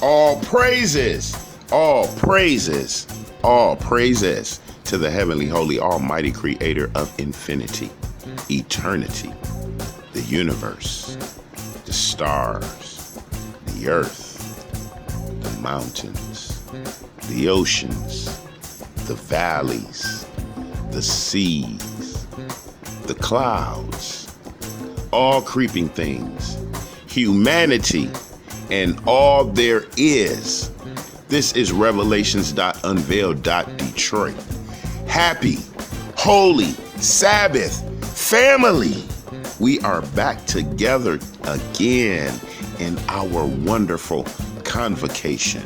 All praises, all praises, all praises to the heavenly, holy, almighty creator of infinity, eternity, the universe, the stars, the earth, the mountains, the oceans, the valleys, the seas, the clouds, all creeping things, humanity, and all there is. This is Revelations.Unveiled. Detroit. Happy, holy Sabbath family. We are back together again in our wonderful convocation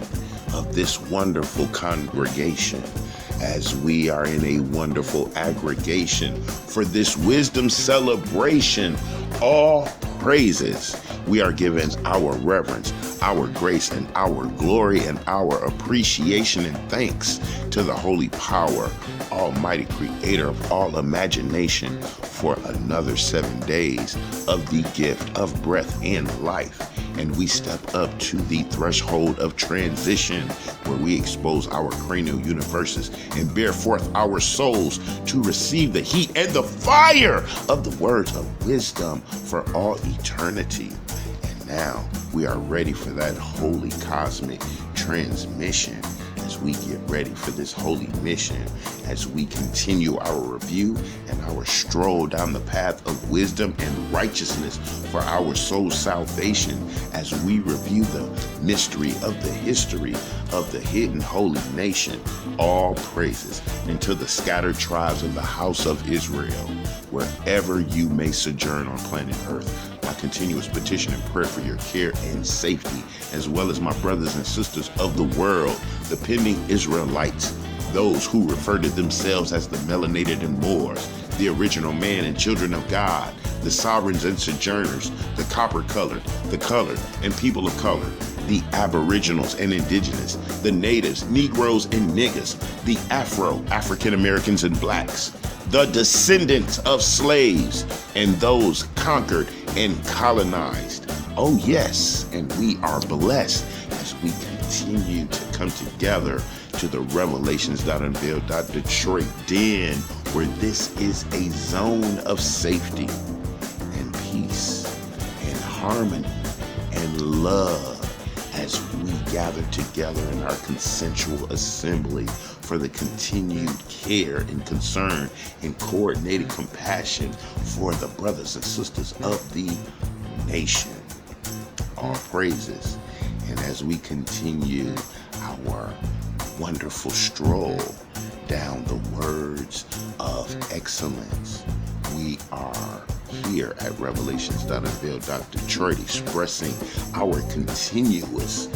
of this wonderful congregation, as we are in a wonderful aggregation for this wisdom celebration. All praises. We are given our reverence, our grace, and our glory, and our appreciation and thanks to the holy power, almighty creator of all imagination, for another 7 days of the gift of breath and life. And we step up to the threshold of transition, where we expose our cranial universes and bear forth our souls to receive the heat and the fire of the words of wisdom for all eternity. And now we are ready for that holy cosmic transmission, as we get ready for this holy mission, as we continue our review and our stroll down the path of wisdom and righteousness for our soul's salvation, as we review the mystery of the history of the hidden holy nation. All praises into the scattered tribes of the house of Israel, wherever you may sojourn on planet Earth. My continuous petition and prayer for your care and safety, as well as my brothers and sisters of the world, the pending Israelites, those who refer to themselves as the melanated and Moors, the original man and children of God, the sovereigns and sojourners, the copper-colored, the colored, and people of color, the aboriginals and indigenous, the natives, Negroes and niggas, the African Americans and blacks, the descendants of slaves, and those conquered and colonized. Oh yes, and we are blessed as we continue to come together to the Revelations.Unveiled. Detroit den, where this is a zone of safety and peace and harmony and love, as we gather together in our consensual assembly for the continued care and concern and coordinated compassion for the brothers and sisters of the nation. All praises. And as we continue our wonderful stroll down the words of excellence, we are here at Revelations.Unveiled. Detroit, expressing our continuous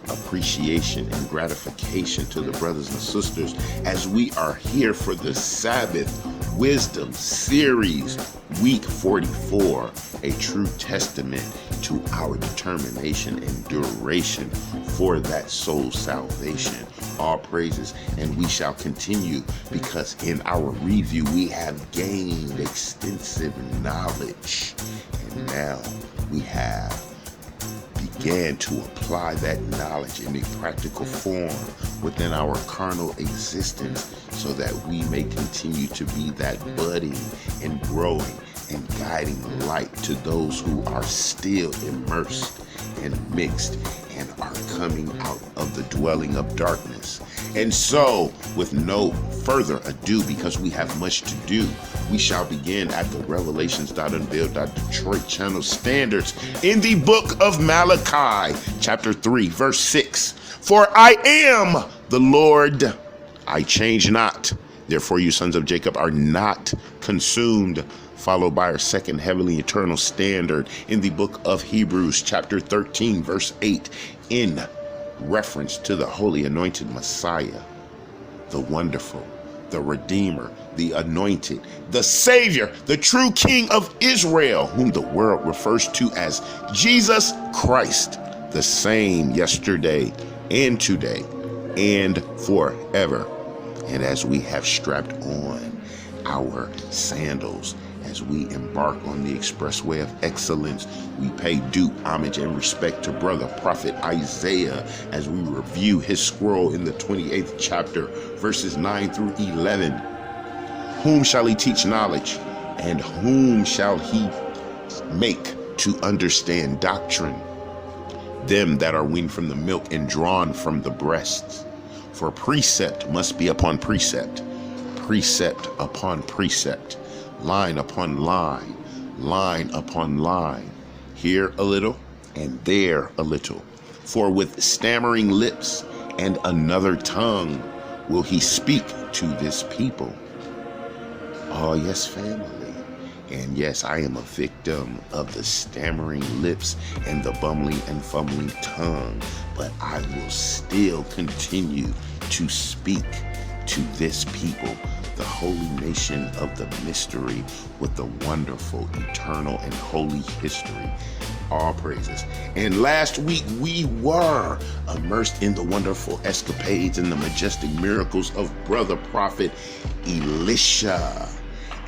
appreciation and gratification to the brothers and sisters, as we are here for the Sabbath Wisdom Series, Week 44, a true testament to our determination and duration for that soul salvation. All praises, and we shall continue, because in our review we have gained extensive knowledge, and now we have began to apply that knowledge in a practical form within our carnal existence, so that we may continue to be that budding and growing and guiding light to those who are still immersed and mixed and are coming out of the dwelling of darkness. And so, with no further ado, because we have much to do, we shall begin at the Revelations.Unveiled. Detroit channel standards in the book of Malachi, chapter 3, verse 6. For I am the Lord, I change not. Therefore you sons of Jacob are not consumed. Followed by our second heavenly eternal standard in the book of Hebrews, chapter 13, verse 8, in reference to the holy anointed Messiah, the wonderful, the Redeemer, the anointed, the Savior, the true King of Israel, whom the world refers to as Jesus Christ, the same yesterday and today and forever. And as we have strapped on our sandals, as we embark on the expressway of excellence. We pay due homage and respect to brother prophet Isaiah as we review his scroll in the 28th chapter, verses 9 through 11. Whom shall he teach knowledge, and whom shall he make to understand doctrine? Them that are weaned from the milk and drawn from the breasts. For precept must be upon precept, precept upon precept, line upon line, line upon line, here a little and there a little. For with stammering lips and another tongue will he speak to this people. Oh yes, family. And yes, I am a victim of the stammering lips and the bumbling and fumbling tongue, but I will still continue to speak to this people, the holy nation of the mystery with the wonderful, eternal, and holy history. All praises. And last week we were immersed in the wonderful escapades and the majestic miracles of brother prophet Elisha.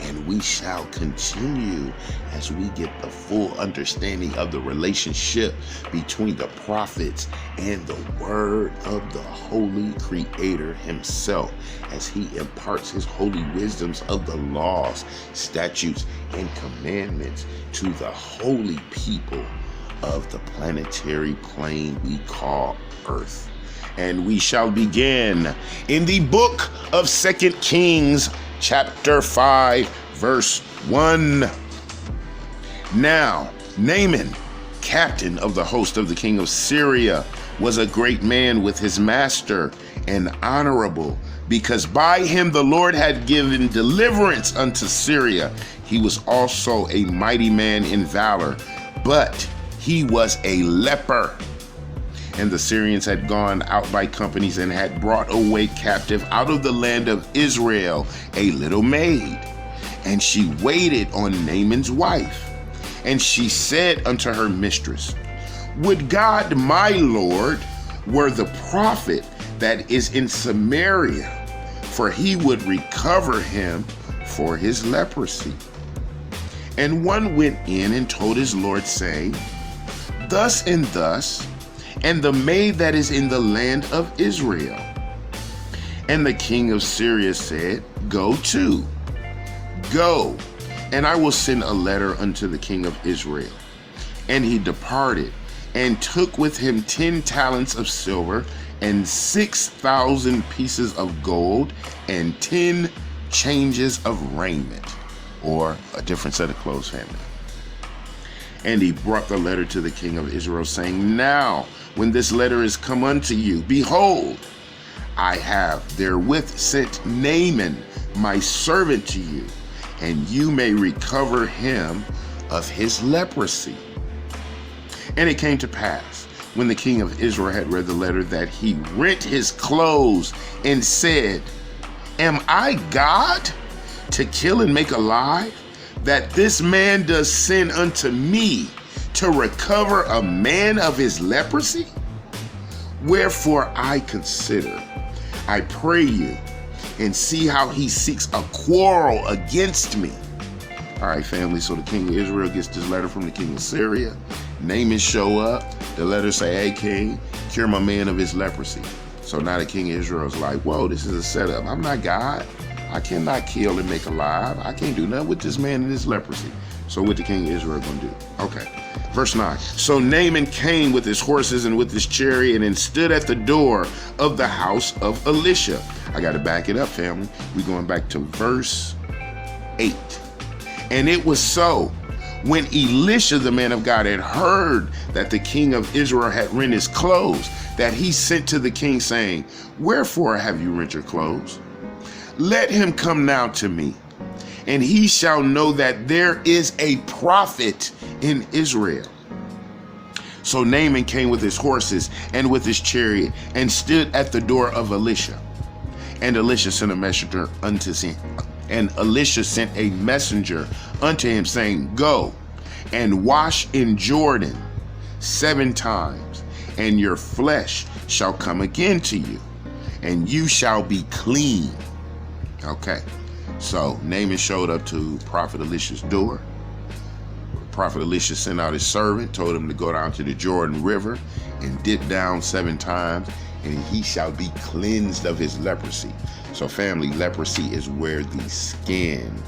And we shall continue as we get the full understanding of the relationship between the prophets and the word of the holy creator himself, as he imparts his holy wisdoms of the laws, statutes, and commandments to the holy people of the planetary plane we call Earth. And we shall begin in the book of 2 Kings, chapter 5, verse 1. Now, Naaman, captain of the host of the king of Syria, was a great man with his master and honorable, because by him the Lord had given deliverance unto Syria. He was also a mighty man in valor, but he was a leper. And the Syrians had gone out by companies and had brought away captive out of the land of Israel a little maid. And she waited on Naaman's wife. And she said unto her mistress, Would God my Lord were the prophet that is in Samaria, for he would recover him for his leprosy. And one went in and told his Lord, saying, Thus and thus, and the maid that is in the land of Israel. And the king of Syria said, Go to, go, and I will send a letter unto the king of Israel. And he departed, and took with him 10 talents of silver, and 6,000 pieces of gold, and 10 changes of raiment, or a different set of clothes, family. And he brought the letter to the king of Israel, saying, Now, when this letter is come unto you, behold, I have therewith sent Naaman, my servant, to you, and you may recover him of his leprosy. And it came to pass, when the king of Israel had read the letter, that he rent his clothes and said, Am I God to kill and make alive, that this man does send unto me to recover a man of his leprosy? Wherefore I consider, I pray you, and see how he seeks a quarrel against me. All right, family, so the king of Israel gets this letter from the king of Syria. Naaman show up. The letter say, Hey, king, cure my man of his leprosy. So now the king of Israel is like, whoa, this is a setup. I'm not God. I cannot kill and make alive. I can't do nothing with this man and his leprosy. So what the king of Israel gonna do? Okay, verse 9. So Naaman came with his horses and with his chariot and stood at the door of the house of Elisha. I got to back it up, family. We're going back to verse 8. And it was so, when Elisha, the man of God, had heard that the king of Israel had rent his clothes, that he sent to the king, saying, Wherefore have you rent your clothes? Let him come now to me, and he shall know that there is a prophet in Israel. So Naaman came with his horses and with his chariot, and stood at the door of Elisha. And Elisha sent a messenger unto him. And Elisha sent a messenger unto him, saying, Go and wash in Jordan 7 times, and your flesh shall come again to you, and you shall be clean. Okay, So Naaman showed up to Prophet Elisha's door. Prophet Elisha sent out his servant, told him to go down to the Jordan River and dip down 7 times, and he shall be cleansed of his leprosy. So family, leprosy is where the skin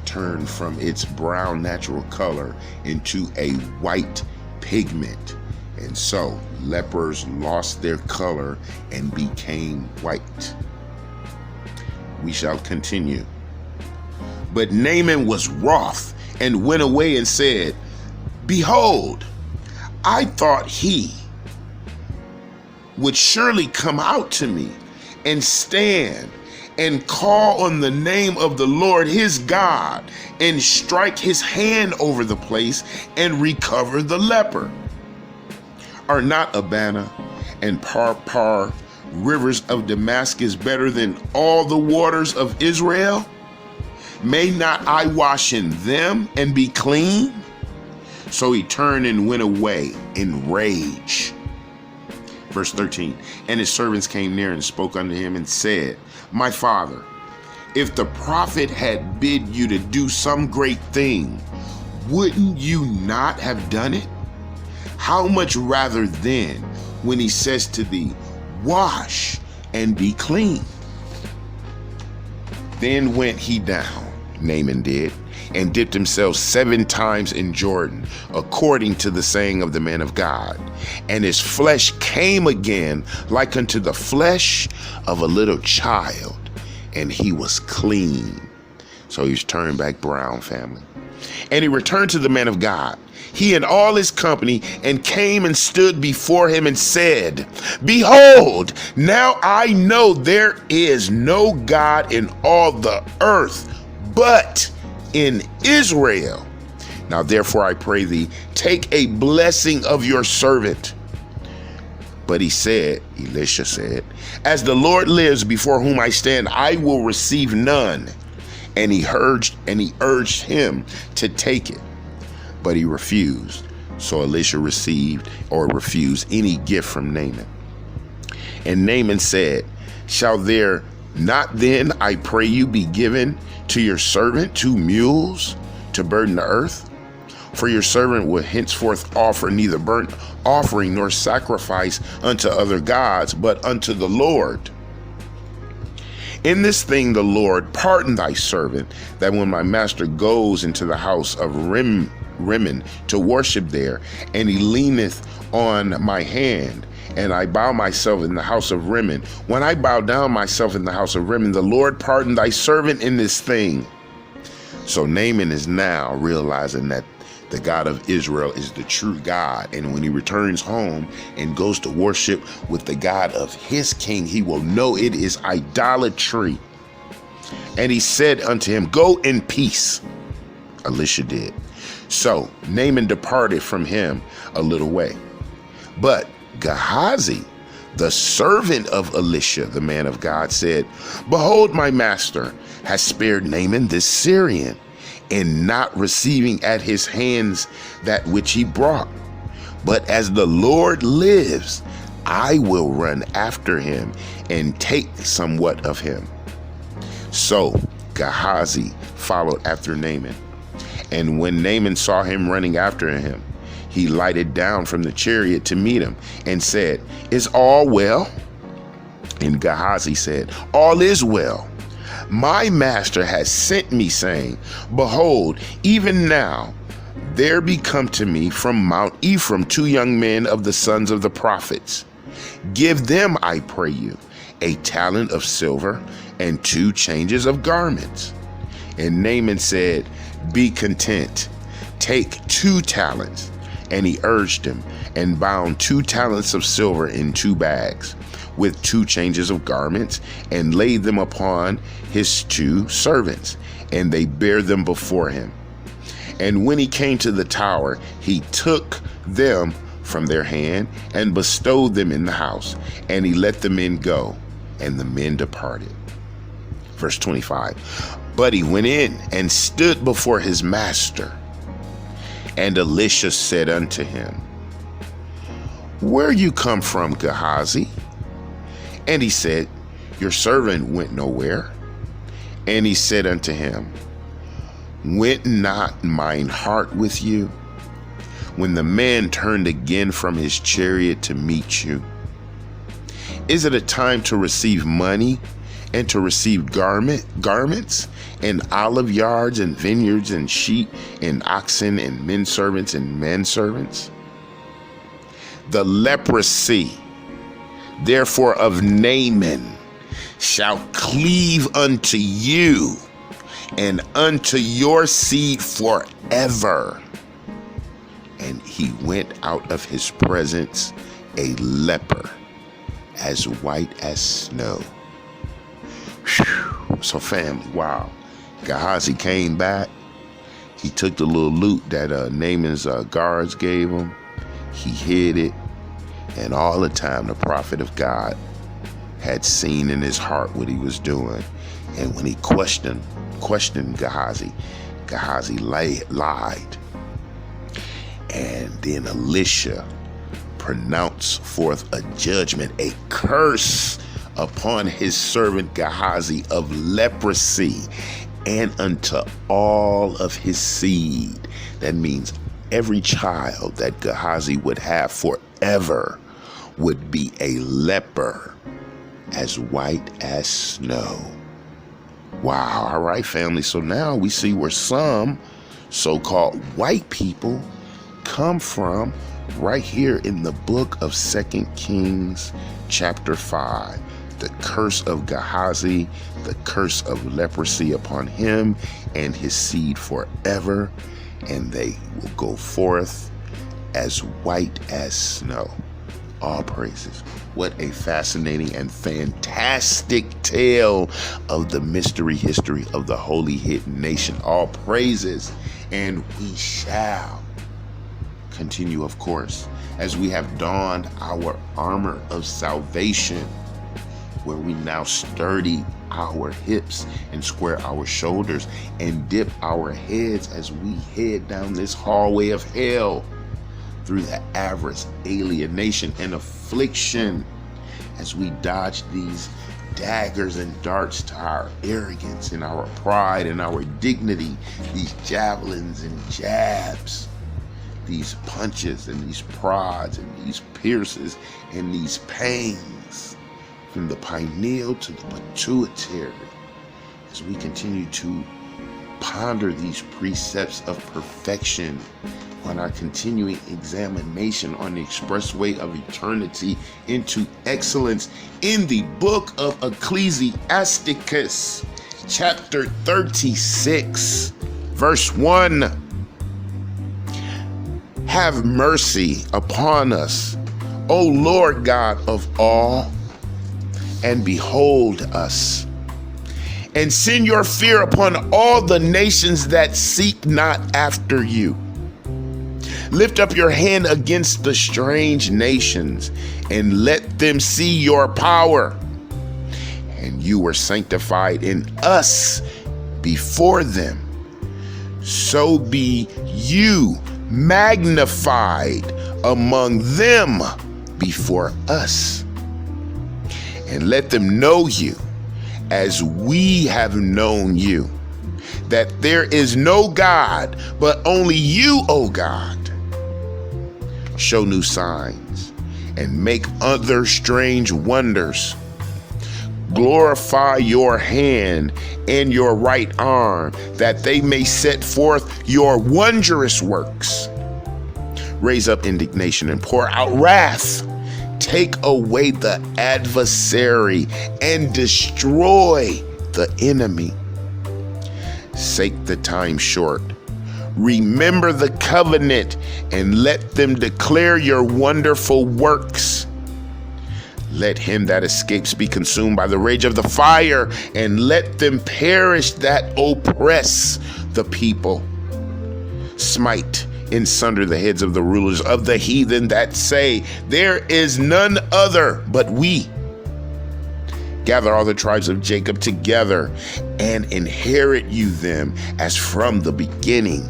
turned from its brown natural color into a white pigment. And so lepers lost their color and became white. We shall continue. But Naaman was wroth and went away and said, Behold, I thought he would surely come out to me and stand and call on the name of the Lord his God and strike his hand over the place and recover the leper. Are not Abana and Parpar, rivers of Damascus, better than all the waters of Israel? May not I wash in them and be clean? So he turned and went away in rage. Verse 13, and his servants came near and spoke unto him and said, My father, if the prophet had bid you to do some great thing, wouldn't you not have done it? How much rather then when he says to thee, Wash and be clean? Then went he down, Naaman did, and dipped himself 7 times in Jordan, according to the saying of the man of God. And his flesh came again like unto the flesh of a little child, and he was clean. So he's turned back brown, family. And he returned to the man of God, he and all his company, and came and stood before him and said, Behold, now I know there is no God in all the earth but in Israel. Now therefore I pray thee, take a blessing of your servant. But he said, Elisha said, As the Lord lives before whom I stand, I will receive none. And he urged him to take it, but he refused. So Elisha refused any gift from Naaman. And Naaman said, Shall there not then, I pray you, be given to your servant 2 mules to burden the earth? For your servant will henceforth offer neither burnt offering nor sacrifice unto other gods, but unto the Lord. In this thing the Lord pardon thy servant, that when my master goes into the house of Rimmon to worship there, and he leaneth on my hand, and I bow myself in the house of Rimmon. When I bow down myself in the house of Rimmon, the Lord pardon thy servant in this thing. So Naaman is now realizing that the God of Israel is the true God. And when he returns home and goes to worship with the God of his king, he will know it is idolatry. And he said unto him, Go in peace. Elisha did. So Naaman departed from him a little way. But Gehazi, the servant of Elisha, the man of God, said, Behold, my master has spared Naaman this Syrian, in not receiving at his hands that which he brought. But as the Lord lives, I will run after him and take somewhat of him. So Gehazi followed after Naaman. And when Naaman saw him running after him, he lighted down from the chariot to meet him and said, Is all well? And Gehazi said, All is well. My master has sent me, saying, Behold, even now there be come to me from Mount Ephraim 2 young men of the sons of the prophets. Give them, I pray you, a talent of silver and 2 changes of garments. And Naaman said, Be content, take 2 talents. And he urged him, and bound 2 talents of silver in 2 bags, with 2 changes of garments, and laid them upon his 2 servants, and they bare them before him. And when he came to the tower, he took them from their hand, and bestowed them in the house, and he let the men go, and the men departed. Verse 25, but he went in and stood before his master. And Elisha said unto him, Where you come from, Gehazi? And he said, Your servant went nowhere. And he said unto him, went not mine heart with you when the man turned again from his chariot to meet you? Is it a time to receive money and to receive garments and olive yards and vineyards and sheep and oxen and men servants and men servants? The leprosy, therefore, of Naaman shall cleave unto you and unto your seed forever. And he went out of his presence a leper, as white as snow. Whew. So family, wow. Gehazi came back. He took the little loot that Naaman's guards gave him. He hid it. And all the time the prophet of God had seen in his heart what he was doing. And when he questioned Gehazi, Gehazi lied. And then Elisha pronounced forth a judgment, a curse upon his servant Gehazi of leprosy and unto all of his seed. That means every child that Gehazi would have forever would be a leper, as white as snow. Wow. All right, family. So now we see where some so-called white people come from right here in the book of 2 Kings chapter 5. The curse of Gehazi, the curse of leprosy upon him and his seed forever, and they will go forth as white as snow. All praises. What a fascinating and fantastic tale of the mystery history of the holy hidden nation. All praises. And we shall continue, of course, as we have donned our armor of salvation, where we now sturdy our hips and square our shoulders and dip our heads as we head down this hallway of hell through the avarice, alienation, and affliction, as we dodge these daggers and darts to our arrogance and our pride and our dignity, these javelins and jabs, these punches and these prods and these pierces and these pangs from the pineal to the pituitary, as we continue to ponder these precepts of perfection on our continuing examination on the expressway of eternity into excellence in the book of Ecclesiasticus, chapter 36, verse 1. Have mercy upon us, O Lord God of all, and behold us, and send your fear upon all the nations that seek not after you. Lift up your hand against the strange nations, and let them see your power. And you were sanctified in us before them. So be you magnified among them before us. And let them know you as we have known you, that there is no God but only you, O God. Show new signs and make other strange wonders. Glorify your hand and your right arm, that they may set forth your wondrous works. Raise up indignation and pour out wrath. Take away the adversary and destroy the enemy. Sake the time short. Remember the covenant and let them declare your wonderful works. Let him that escapes be consumed by the rage of the fire, and let them perish that oppress the people. Smite in sunder the heads of the rulers of the heathen that say, there is none other but we. Gather all the tribes of Jacob together and inherit you them as from the beginning.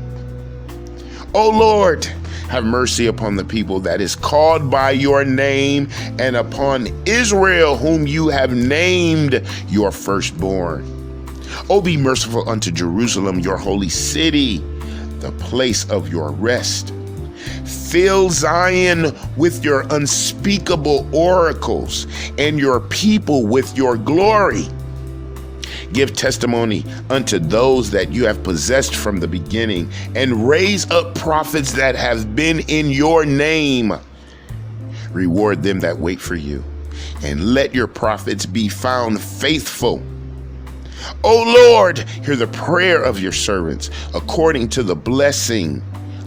O Lord, have mercy upon the people that is called by your name, and upon Israel whom you have named your firstborn. O be merciful unto Jerusalem, your holy city, the place of your rest. Fill Zion with your unspeakable oracles and your people with your glory. Give testimony unto those that you have possessed from the beginning, and raise up prophets that have been in your name. Reward them that wait for you, and let your prophets be found faithful. O Lord, hear the prayer of your servants, according to the blessing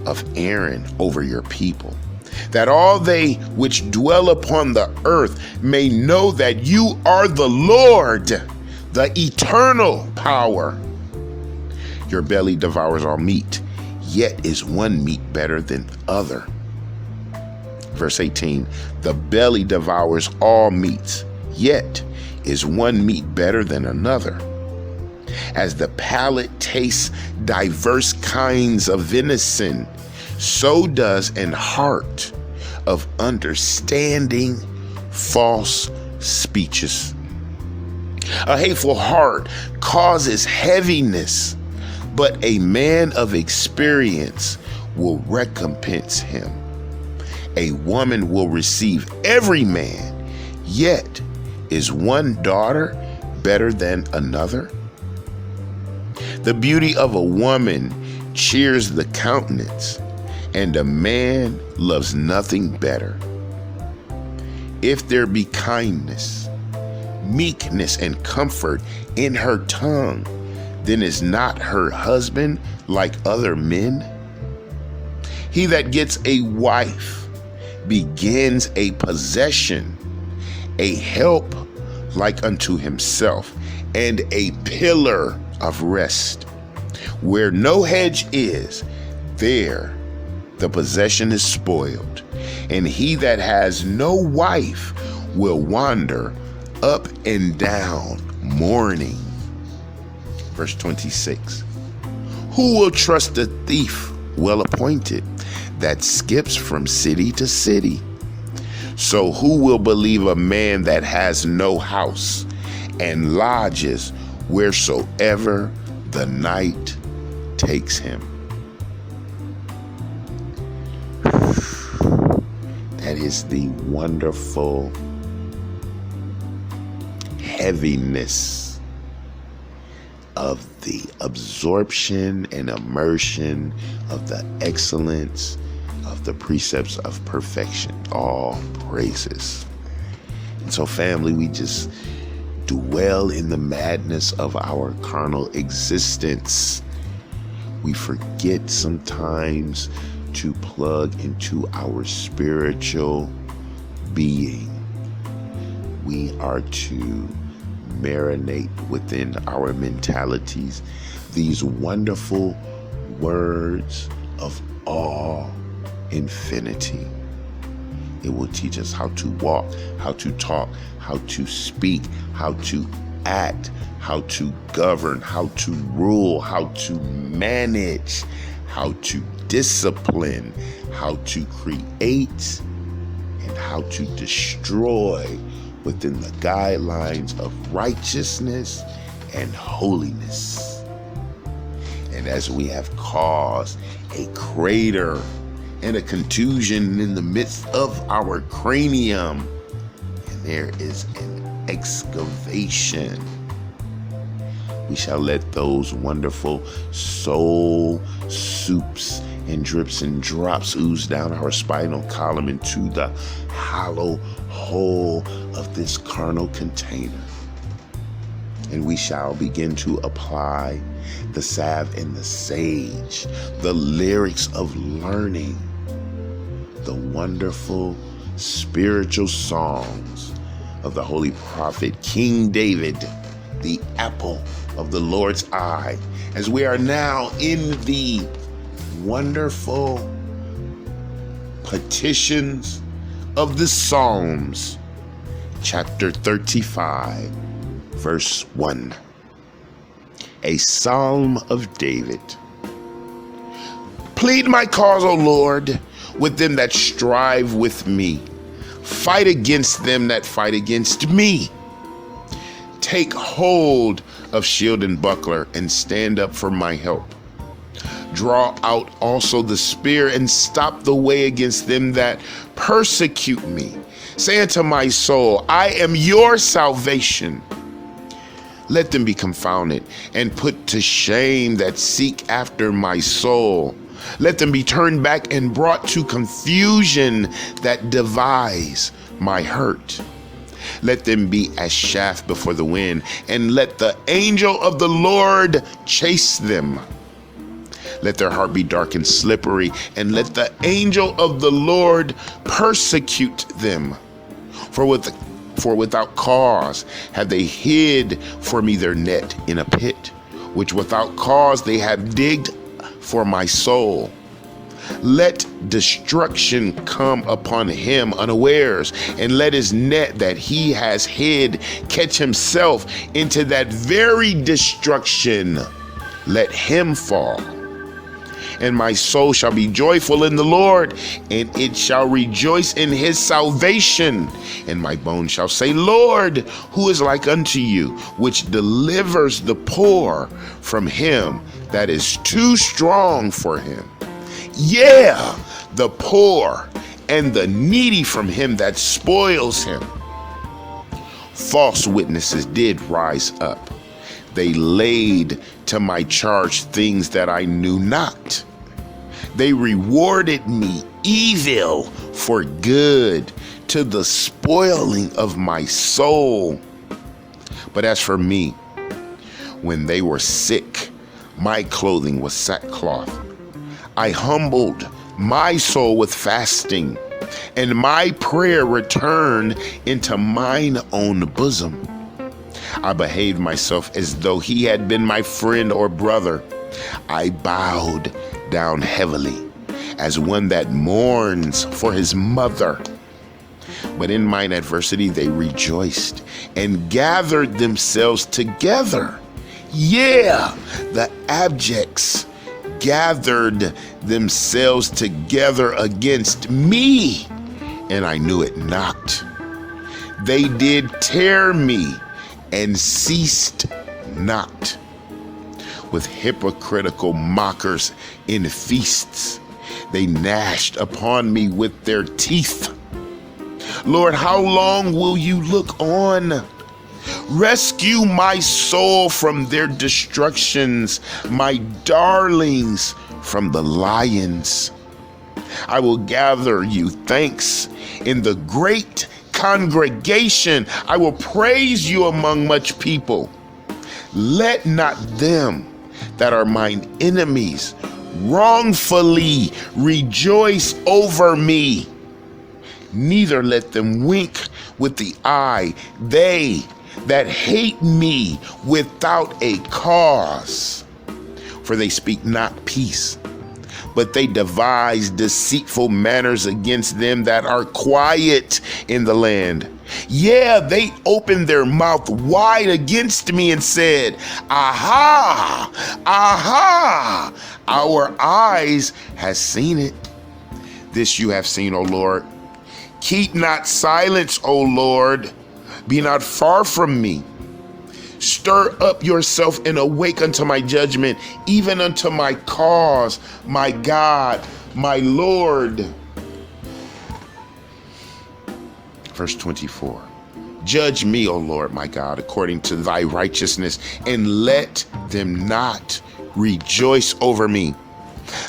of Aaron over your people, that all they which dwell upon the earth may know that you are the Lord, the eternal power. Your belly devours all meat, yet is one meat better than other. Verse 18, the belly devours all meats, yet is one meat better than another. As the palate tastes diverse kinds of venison, so does an heart of understanding false speeches. A hateful heart causes heaviness, but a man of experience will recompense him. A woman will receive every man, yet is one daughter better than another? The beauty of a woman cheers the countenance, and a man loves nothing better. If there be kindness, meekness, and comfort in her tongue, then is not her husband like other men? He that gets a wife begins a possession, a help like unto himself, and a pillar of rest. Where no hedge is, there the possession is spoiled, and he that has no wife will wander up and down mourning. Verse 26, who will trust a thief well appointed that skips from city to city? So who will believe a man that has no house and lodges wheresoever the night takes him? That is the wonderful heaviness of the absorption and immersion of the excellence of the precepts of perfection. All praises. And so, family, we just dwell in the madness of our carnal existence. We forget sometimes to plug into our spiritual being. We are to marinate within our mentalities these wonderful words of all infinity. It will teach us how to walk, how to talk, how to speak, how to act, how to govern, how to rule, how to manage, how to discipline, how to create, and how to destroy within the guidelines of righteousness and holiness. And as we have caused a crater and a contusion in the midst of our cranium, and there is an excavation, we shall let those wonderful soul soups and drips and drops ooze down our spinal column into the hollow hole of this carnal container. And we shall begin to apply the salve and the sage, the lyrics of learning, the wonderful spiritual songs of the holy prophet King David, the apple of the Lord's eye, as we are now in the wonderful petitions of the Psalms, chapter 35, verse 1. A psalm of David. Plead my cause, O Lord, with them that strive with me. Fight against them that fight against me. Take hold of shield and buckler, and stand up for my help. Draw out also the spear, and stop the way against them that persecute me. Say unto my soul, I am your salvation. Let them be confounded and put to shame that seek after my soul. Let them be turned back and brought to confusion that devise my hurt. Let them be as chaff before the wind, and let the angel of the Lord chase them. Let their heart be dark and slippery, and let the angel of the Lord persecute them. For without cause have they hid for me their net in a pit, which without cause they have digged for my soul. Let destruction come upon him unawares, and let his net that he has hid catch himself into that very destruction. Let him fall. And my soul shall be joyful in the Lord, and it shall rejoice in his salvation. And my bones shall say, Lord, who is like unto you, which delivers the poor from him that is too strong for him? Yeah, the poor and the needy from him that spoils him. False witnesses did rise up. They laid to my charge things that I knew not. They rewarded me evil for good, to the spoiling of my soul. But as for me, when they were sick, my clothing was sackcloth. I humbled my soul with fasting, and my prayer returned into mine own bosom. I behaved myself as though he had been my friend or brother. I bowed down heavily, as one that mourns for his mother. But in mine adversity they rejoiced and gathered themselves together. Yeah, the abjects gathered themselves together against me, and I knew it not. They did tear me and ceased not. With hypocritical mockers in feasts, they gnashed upon me with their teeth. Lord, how long will you look on? Rescue my soul from their destructions, my darlings from the lions. I will gather you thanks in the great congregation. I will praise you among much people. Let not them that are mine enemies wrongfully rejoice over me. Neither let them wink with the eye, they that hate me without a cause. For they speak not peace, but they devise deceitful manners against them that are quiet in the land. Yeah, they opened their mouth wide against me and said, Aha, aha, our eyes has seen it. This you have seen, O Lord. Keep not silence, O Lord. Be not far from me. Stir up yourself and awake unto my judgment, even unto my cause, my God, my Lord. Verse 24. Judge me, O Lord, my God, according to thy righteousness, and let them not rejoice over me.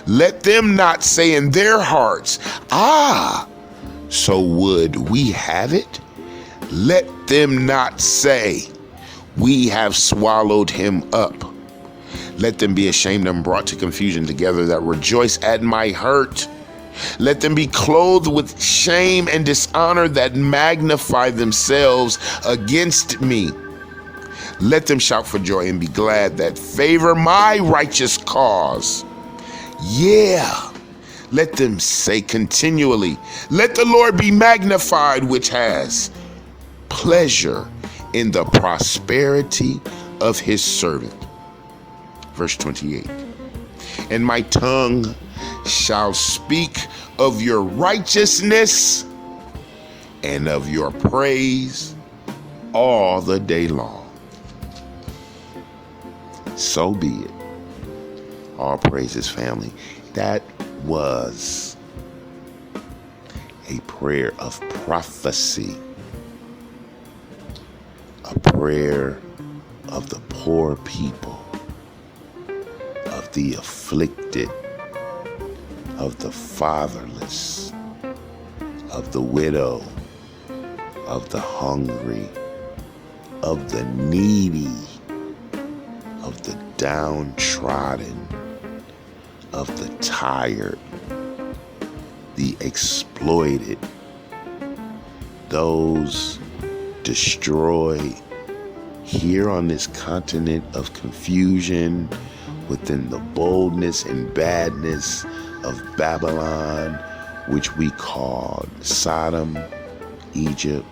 Let them not say in their hearts, Ah, so would we have it? Let them not say, we have swallowed him up. Let them be ashamed and brought to confusion together that rejoice at my hurt. Let them be clothed with shame and dishonor that magnify themselves against me. Let them shout for joy and be glad that favor my righteous cause. Yeah, let them say continually, let the Lord be magnified, which has pleasure in the prosperity of his servant. Verse 28. And my tongue shall speak of your righteousness and of your praise all the day long. So be it. All praises, family. That was a prayer of prophecy, a prayer of the poor people, of the afflicted, of the fatherless, of the widow, of the hungry, of the needy, of the downtrodden, of the tired, the exploited, those destroyed here on this continent of confusion within the boldness and badness of Babylon, which we call Sodom, Egypt,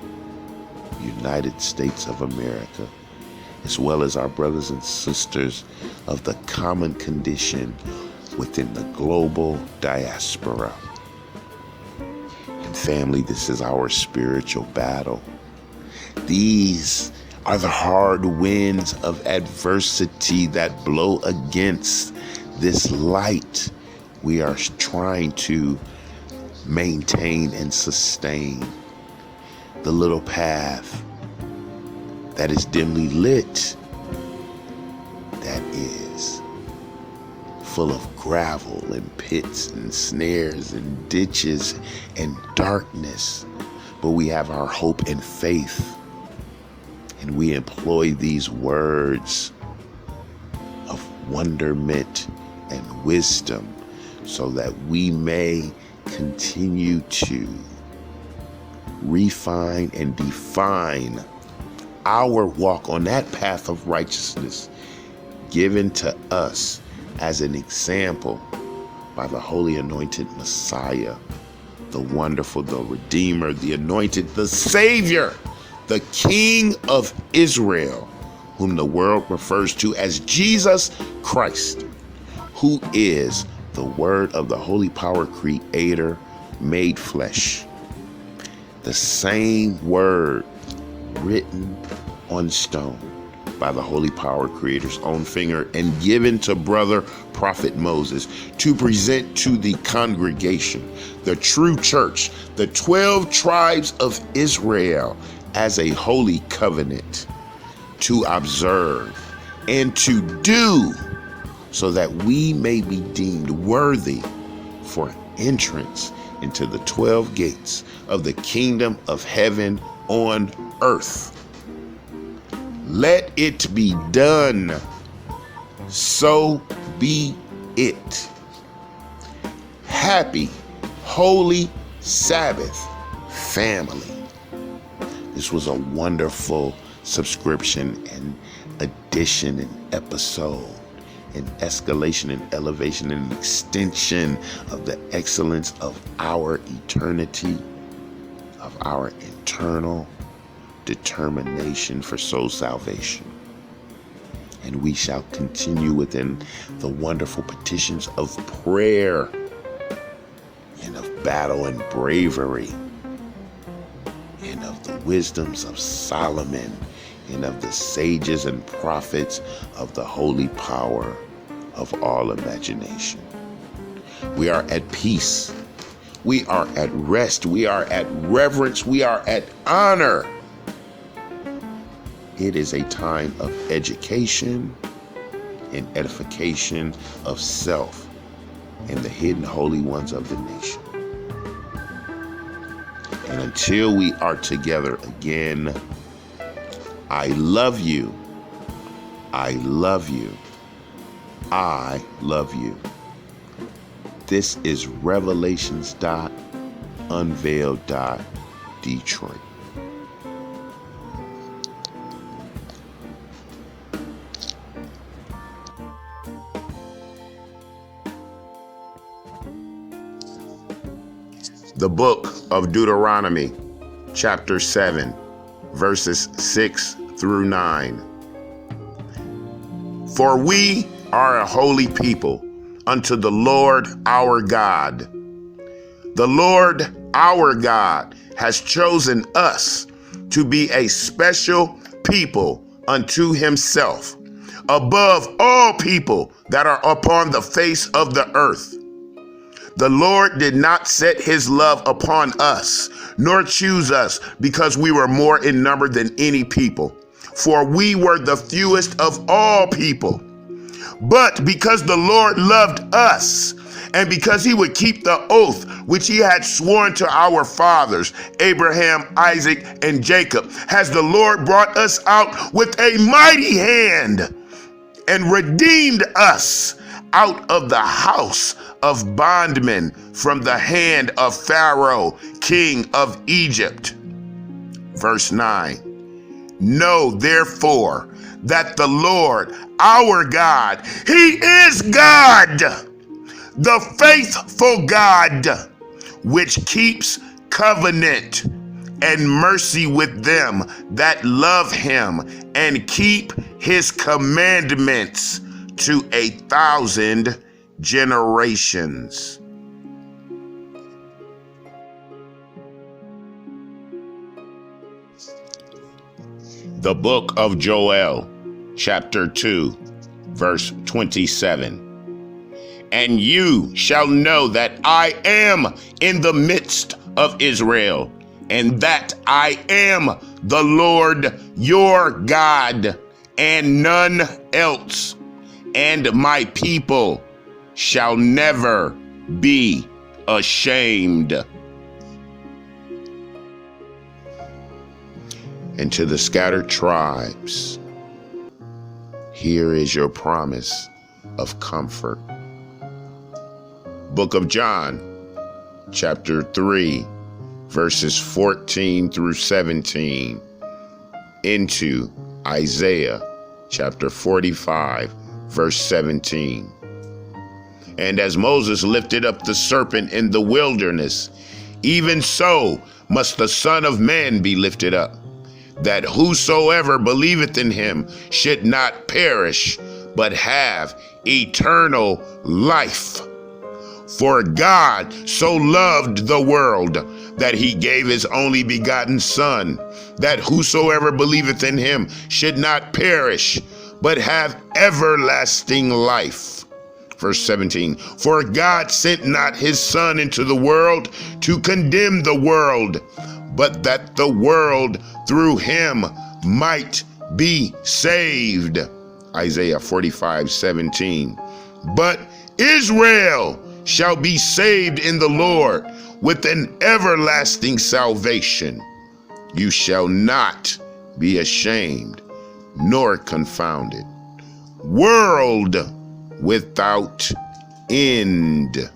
United States of America, as well as our brothers and sisters of the common condition within the global diaspora. And family, this is our spiritual battle. These are the hard winds of adversity that blow against this light we are trying to maintain and sustain. The little path that is dimly lit, that is full of gravel and pits and snares and ditches and darkness. But we have our hope and faith, and we employ these words of wonderment and wisdom so that we may continue to refine and define our walk on that path of righteousness given to us as an example by the holy anointed Messiah, the wonderful, the Redeemer, the anointed, the Savior, the King of Israel, whom the world refers to as Jesus Christ, who is the Word of the Holy Power Creator made flesh. The same Word written on stone by the Holy Power Creator's own finger and given to brother prophet Moses to present to the congregation, the true church, the 12 tribes of Israel, as a holy covenant to observe and to do, so that we may be deemed worthy for entrance into the 12 gates of the kingdom of heaven on earth. Let it be done. So be it. Happy, holy Sabbath, family. This was a wonderful subscription and addition and episode and escalation and elevation and extension of the excellence of our eternity, of our eternal determination for soul salvation. And we shall continue within the wonderful petitions of prayer and of battle and bravery and of the wisdoms of Solomon and of the sages and prophets of the holy power of all imagination. We are at peace. We are at rest. We are at reverence. We are at honor. It is a time of education and edification of self and the hidden holy ones of the nation. And until we are together again, I love you. I love you. I love you. This is Revelations.Unveiled. Detroit. The book of Deuteronomy, chapter 7, verses 6 through 9. For we are a holy people unto the Lord our God. The Lord our God has chosen us to be a special people unto himself, above all people that are upon the face of the earth. The Lord did not set his love upon us, nor choose us, because we were more in number than any people, for we were the fewest of all people. But because the Lord loved us, and because he would keep the oath which he had sworn to our fathers, Abraham, Isaac, and Jacob, has the Lord brought us out with a mighty hand and redeemed us out of the house of bondmen, from the hand of Pharaoh, king of Egypt. Verse 9. Know therefore that the Lord our God, he is God, the faithful God, which keeps covenant and mercy with them that love him and keep his commandments to 1,000 generations. The book of Joel, chapter 2, verse 27. And you shall know that I am in the midst of Israel, and that I am the Lord your God, and none else, and my people shall never be ashamed. And to the scattered tribes, here is your promise of comfort. Book of John, chapter 3, verses 14 through 17, into Isaiah, chapter 45, verse 17. And as Moses lifted up the serpent in the wilderness, even so must the Son of Man be lifted up, that whosoever believeth in him should not perish, but have eternal life. For God so loved the world that he gave his only begotten Son, that whosoever believeth in him should not perish, but have everlasting life. Verse 17, for God sent not his Son into the world to condemn the world, but that the world through him might be saved. Isaiah 45:17. But Israel shall be saved in the Lord with an everlasting salvation. You shall not be ashamed nor confounded. World without end.